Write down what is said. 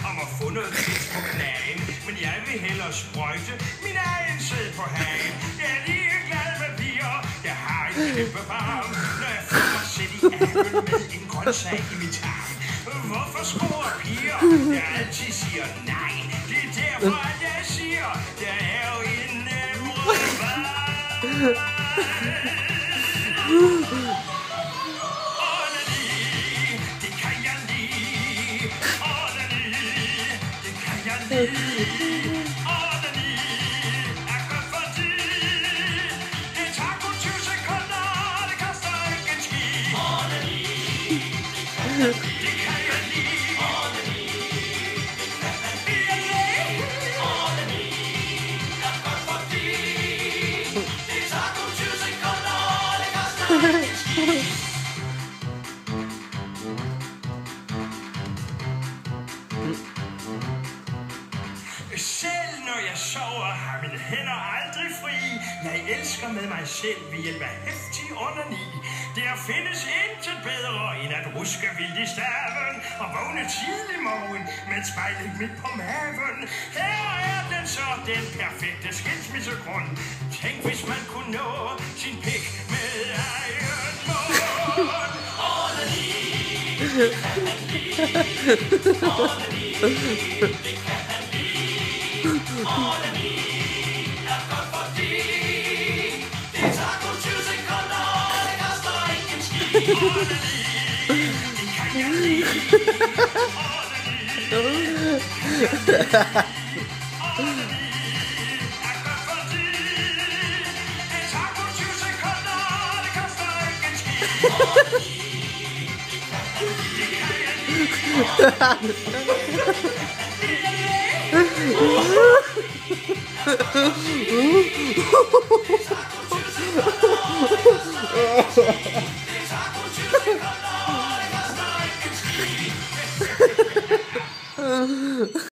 om at få noget fedt på knagen. Men jeg vil hellere sprøjte min egen sæd på hagen. Jeg er lige glad med piger, jeg har en kæmpe barm, når jeg får mig sæt i æbel med en grøntsag i min tarm. Hvorfor skruer piger, jeg altid siger nej? Det er derfor, at jeg siger, jeg er jo en nemrødvej. Det kan jeg lide. Det kan jeg lide. Er godt fordi det tager kun 20 sekunder, og det koster ikke en ski. Det kan jeg lide. Er godt fordi det tager kun 20 sekunder, og det koster ikke en ski. Selv når jeg sover, har mine hænder aldrig fri. Jeg elsker med mig selv ved hjælp af heftig onani. Der findes intet bedre end at ruske vildt i staven og vågne tidlig morgen med et spejling midt på maven. Her er den så, den perfekte skilsmissegrund. Tænk hvis man kunne nå sin pik med egen mund. Onani, det kan man lide. Onani, det kan man lide. Onani er godt fordi det tager kun 20 sekunder, og det koster ikke en ski. Onani, det kan jeg lide. Onani er godt fordi det tager kun 20 sekunder, og det koster ikke en ski. Onani, det kan jeg lide.